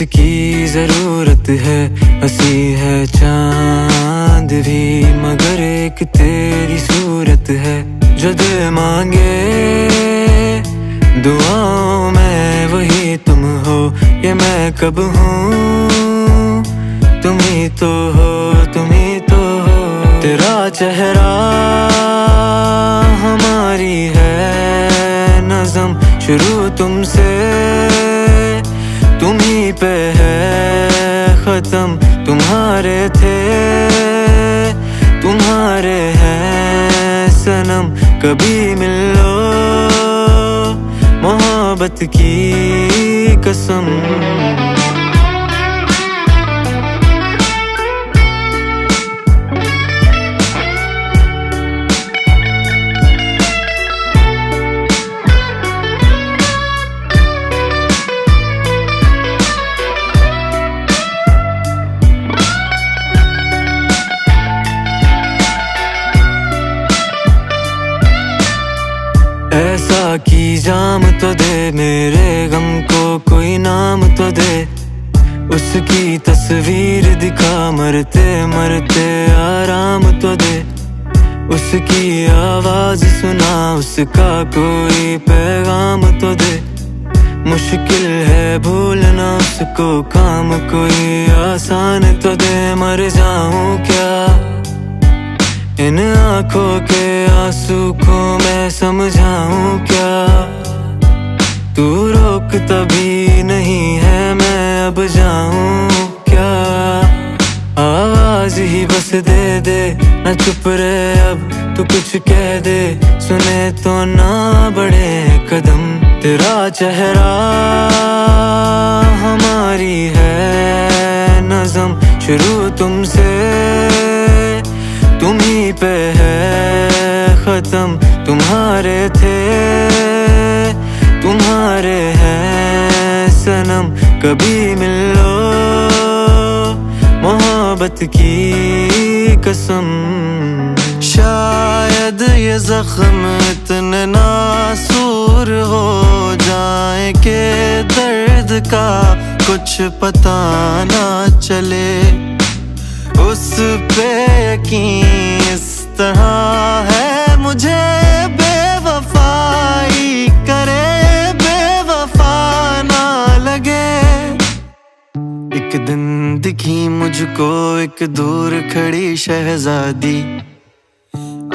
किसकी जरूरत है। हंसी है चांद भी मगर एक तेरी सूरत है। जो दिल मांगे दुआओं में वही तुम हो। ये मैं कब हूँ तुम ही तो हो, तुम ही तो हो। तेरा चेहरा हमारी है नज़म, शुरू तुमसे तुम ही पे है खत्म। तुम्हारे थे तुम्हारे हैं सनम, कभी मिल लो मोहब्बत की कसम। ऐसा की जाम तो दे, मेरे गम को कोई नाम तो दे। उसकी तस्वीर दिखा, मरते मरते आराम तो दे। उसकी आवाज सुना, उसका कोई पैगाम तो दे। मुश्किल है भूलना उसको, काम कोई आसान तो दे। मर जाऊं क्या इन आँखों के आंसू को मैं समझाऊं क्या। तू रोक तभी नहीं है, मैं अब जाऊं क्या। आवाज ही बस दे दे, न चुप रहे अब तू कुछ कह दे। सुने तो ना बढ़े कदम, तेरा चेहरा हमारी है नज़म, शुरू तुमसे तुम ही पे है खत्म। तुम्हारे थे तुम्हारे हैं सनम, कभी मिल लो मोहब्बत की कसम। शायद ये जख्म इतने नासूर हो जाए कि दर्द का कुछ पता ना चले। उस पे यकीन इस तरह है मुझे, बेवफाई करे बेवफा ना लगे। एक दिन दिखी मुझको एक दूर खड़ी शहजादी,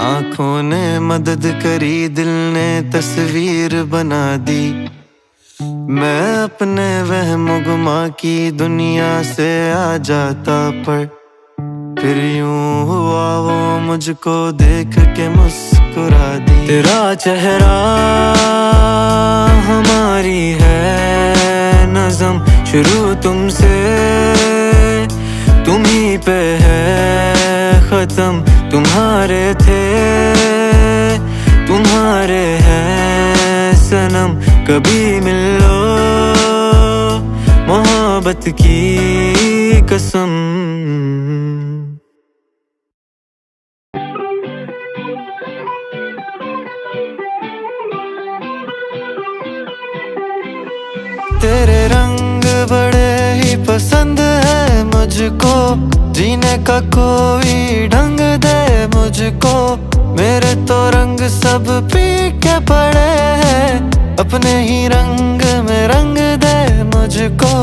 आंखों ने मदद करी, दिल ने तस्वीर बना दी। मैं अपने वहम गुमा की दुनिया से आ जाता, पर फिर यूं हुआ वो मुझको देख के मुस्कुरा दी। तेरा चेहरा हमारी है नज़म, शुरू तुमसे तुम ही पे है खत्म। तुम्हारे थे तुम्हारे हैं सनम, कभी मिल लो मोहब्बत की कसम। तेरे रंग बड़े ही पसंद है मुझको, जीने का कोई ढंग दे मुझको। मेरे तो रंग सब फीके पड़े हैं, अपने ही रंग में रंग दे मुझको।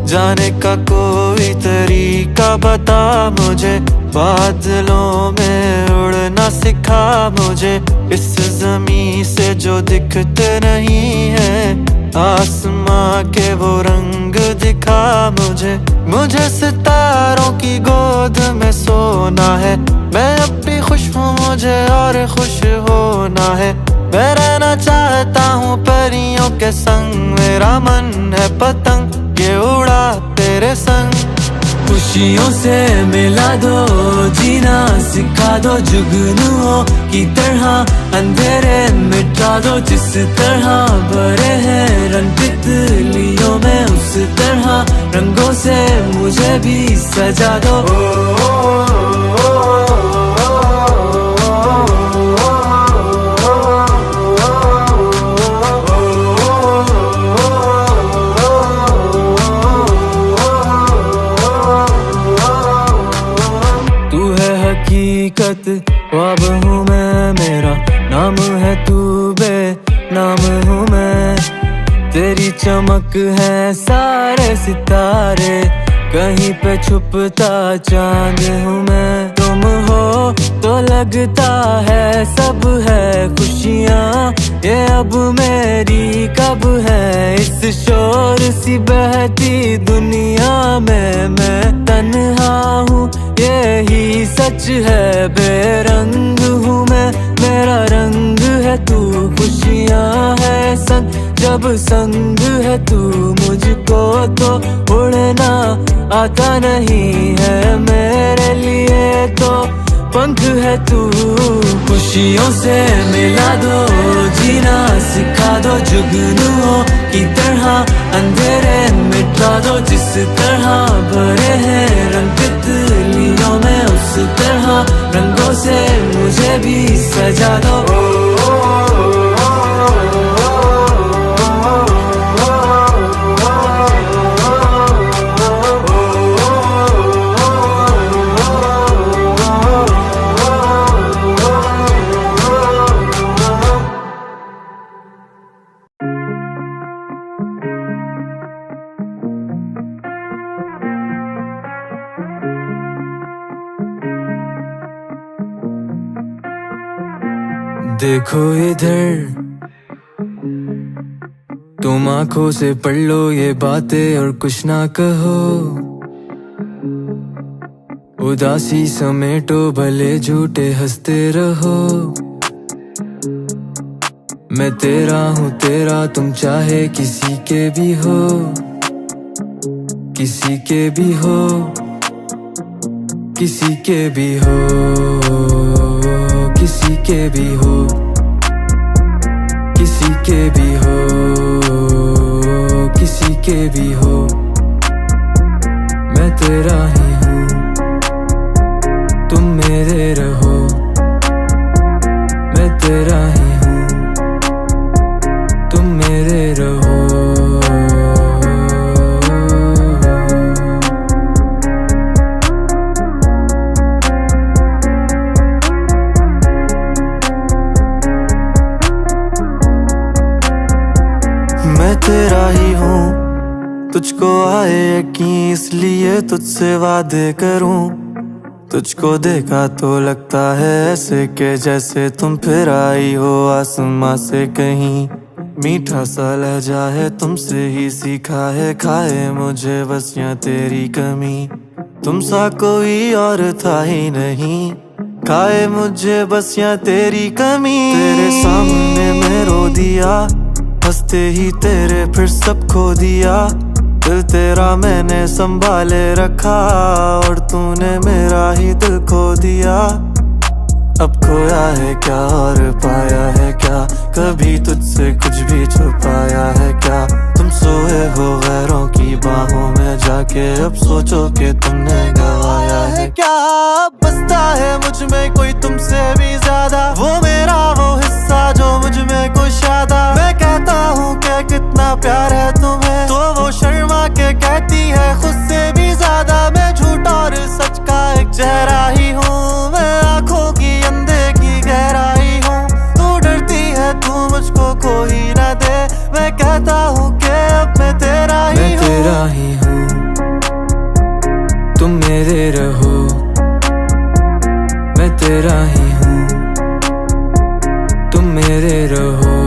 जाने का कोई तरीका बता मुझे, बादलों में उड़ना सिखा मुझे। इस ज़मीं से जो दिखते नहीं है, आसमां के वो रंग दिखा मुझे। मुझे सितारों की गोद में सोना है, मैं अब भी खुश हूँ मुझे और खुश होना है। मैं रहना चाहता हूँ परियों के संग, मेरा मन है पतंग ये उड़ा तेरे संग। खुशियों से मिला दो, जीना सिखा दो, जुगनुओं की तरह अंधेरे मिटा दो। जिस तरह भरे हैं रंग तितलियों में, उस तरह रंगों से मुझे भी सजा दो। हकीकत ख्वाब हूँ मैं, मेरा नाम है तू, बेनाम हूँ मैं। तेरी चमक है सारे सितारे, कहीं पे छुपता चांद हूँ मैं। तुम हो तो लगता है सब है खुशियाँ, ये अब मेरी कब है इस शोर सी बहती दुनिया में। मैं तन्हा हूँ यही सच है, बेरंग हूँ मैं, मेरा रंग है तू। खुशियाँ है संग जब संग है तू, मुझको तो उड़ना आता नहीं है, मेरे लिए तो पंख है तू। खुशियों से मिला दो, जीना सिखा दो, जुगनुओं की तरह अंधेरे मिटा दो। जिस तरह भरे हैं रंग तितलियों में, उस तरह रंगों से मुझे भी सजा दो। देखो इधर, तुम आंखों से पढ़ लो ये बातें और कुछ ना कहो। उदासी समेटो भले झूठे हंसते रहो। मैं तेरा हूँ तेरा, तुम चाहे किसी के भी हो, किसी के भी हो, किसी के भी हो, किसी के भी हो, किसी के भी हो, किसी के भी हो। मैं तेरा ही हूँ, तुम मेरे रहो। मैं तेरा ही हूँ, तुम मेरे रहो। मैं तेरा ही हूँ, तुझको आए यकीन इसलिए तुझसे वादे करूँ। तुझको देखा तो लगता है ऐसे के जैसे तुम फिर आई हो आसमां से कहीं। मीठा सा लहजा है तुमसे ही सीखा है, खाए मुझे बस यहाँ तेरी कमी। तुम सा कोई और था ही नहीं, खाए मुझे बस यहाँ तेरी कमी। तेरे सामने मैं रो दिया, हंसते ही तेरे फिर सब खो दिया। दिल तेरा मैंने संभाले रखा, और तूने मेरा ही दिल खो दिया। अब खोया है क्या और पाया है क्या, कभी तुझसे कुछ भी छुपाया है क्या। तुम सोए हो गैरों की बाहों में जाके, अब सोचो कि तुमने गवाया है क्या। बसता है मुझ में कोई तुमसे भी ज्यादा, वो मेरा वो हिस्सा जो मुझ में कुछ ज्यादा। मैं कहता हूँ कि कितना प्यार है तुम्हें, तो वो शर्मा के कहती है खुद से भी ज्यादा। मैं झूठ और सच का एक चेहरा ही हूँ, मैं आंखों की अंधे की गहराई हूँ। तू डरती है तू मुझको खो ही ना दे, मैं कहता हूँ कि अब मैं तेरा ही हूँ। मैं तेरा ही हूँ, तुम मेरे रहो। मैं तेरा ही हूँ, तुम मेरे रहो।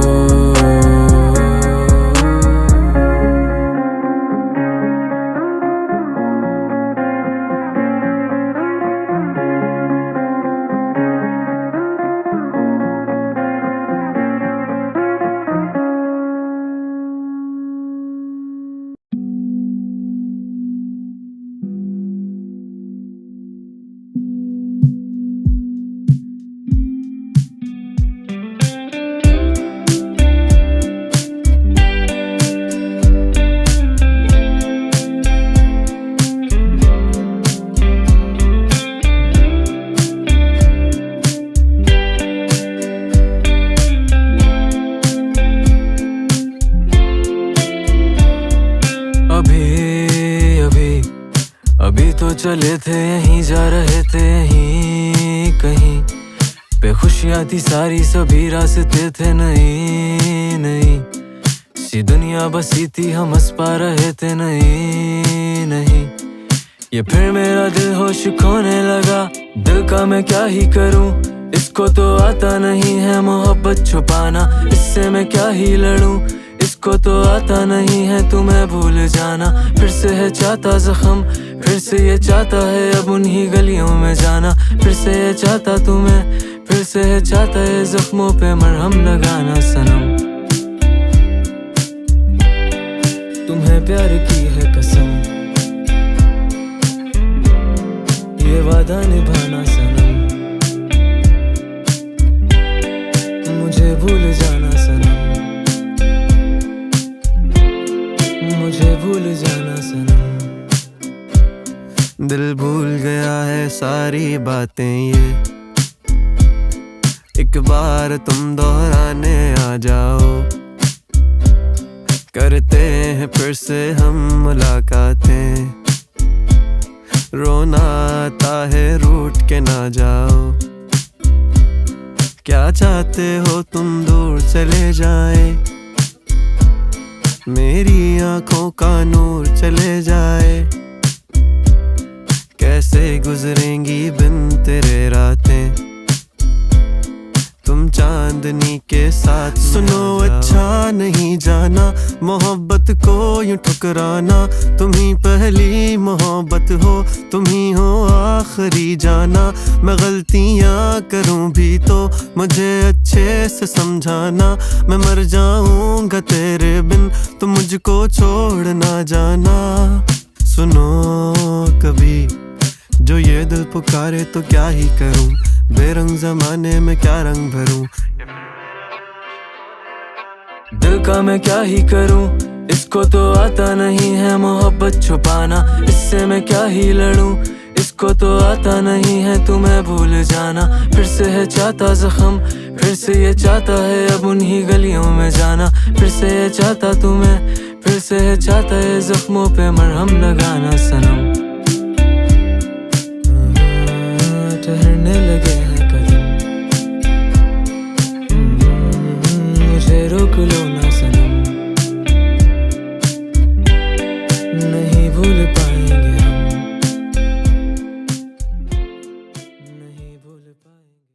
अभी तो चले थे यहीं, जा रहे थे यहीं। कहीं पे खुशियाँ थी सारी, सभी रास्ते थे नहीं नहीं, सी दुनिया बसी थी, हम हंस पा रहे थे नहीं नहीं। ये फिर मेरा दिल होश खोने लगा, दिल का मैं क्या ही करूं, इसको तो आता नहीं है मोहब्बत छुपाना, इससे मैं क्या ही लड़ूं, इसको तो आता नहीं है तुम्हें भूल जाना। फिर से है चाहता जख्म, फिर से ये चाहता है अब उन्हीं गलियों में जाना, फिर से ये चाहता तुम्हें, फिर से है चाहता है जख्मों पे मरहम लगाना। सनम तुम्हें प्यार की है कसम, ये वादा निभाना सनम, मुझे भूल जाना सनम, मुझे भूल जाना सनम। दिल भूल गया है सारी बातें, ये एक बार तुम दोहराने आ जाओ, करते हैं फिर से हम मुलाकातें, रोना आता है रूठ के ना जाओ, क्या चाहते हो तुम दूर चले जाए, मेरी आंखों का नूर चले जाए, कैसे गुजरेंगी बिन तेरे रातें, तुम चांदनी के साथ। सुनो अच्छा नहीं जाना मोहब्बत को यूं ठुकराना, तुम ही पहली मोहब्बत हो, तुम ही हो आखिरी जाना, मैं गलतियां करूं भी तो मुझे अच्छे से समझाना, मैं मर जाऊंगा तेरे बिन, तुम मुझको छोड़ ना जाना। सुनो कभी जो ये दिल पुकारे तो क्या ही करूं, बेरंग जमाने में क्या रंग भरूं, दिल का मैं क्या ही करूं, इसको तो आता नहीं है मोहब्बत छुपाना, इससे मैं क्या ही लड़ूं, इसको तो आता नहीं है तुम्हें भूल जाना। फिर से है चाहता जख्म, फिर से ये चाहता है अब उन्हीं गलियों में जाना, फिर से ये चाहता तुम्हें, फिर से है चाहता है जख्मों पे मरहम लगाना। सनम ठहरने लगे हैं कदम, मुझे रोक लो ना सनम, नहीं भूल पाएंगे हम, नहीं भूल पाएंगे।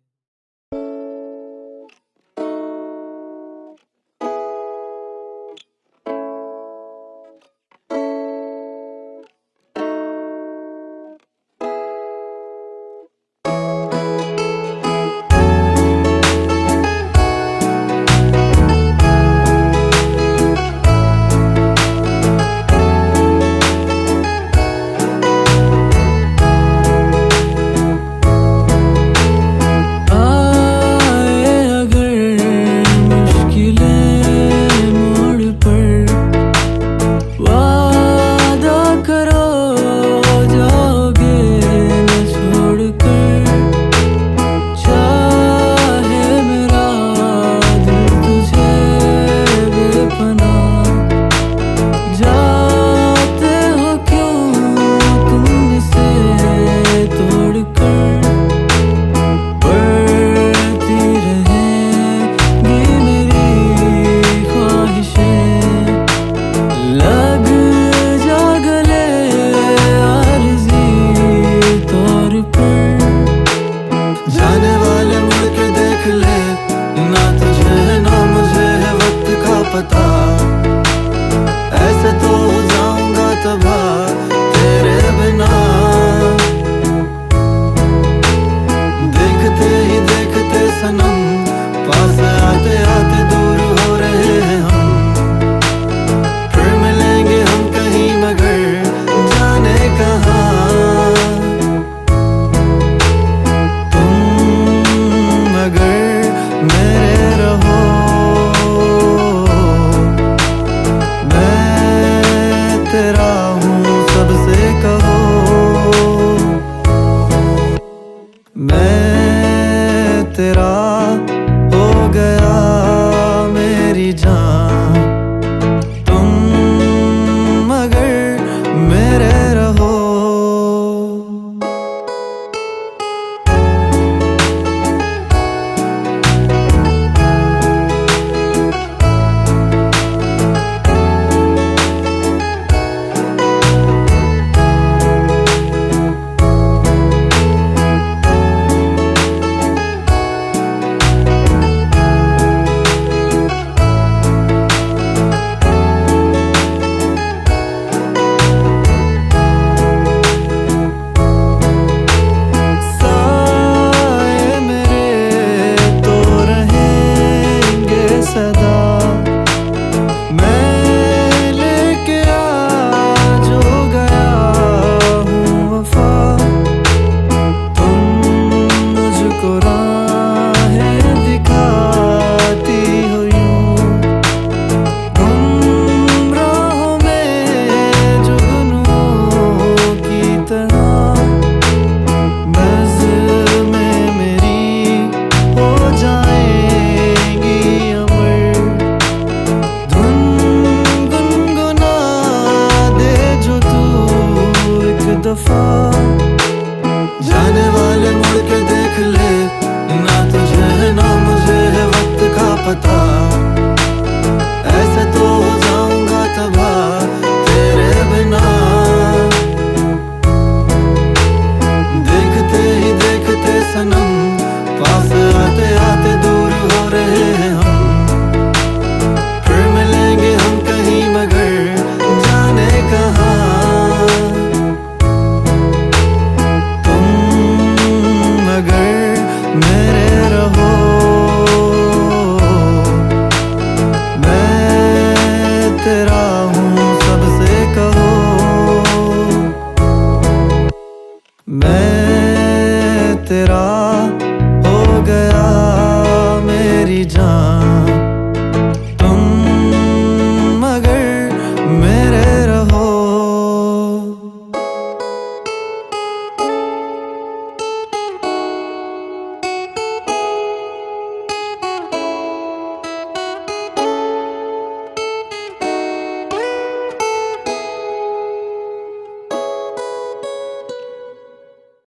तेरा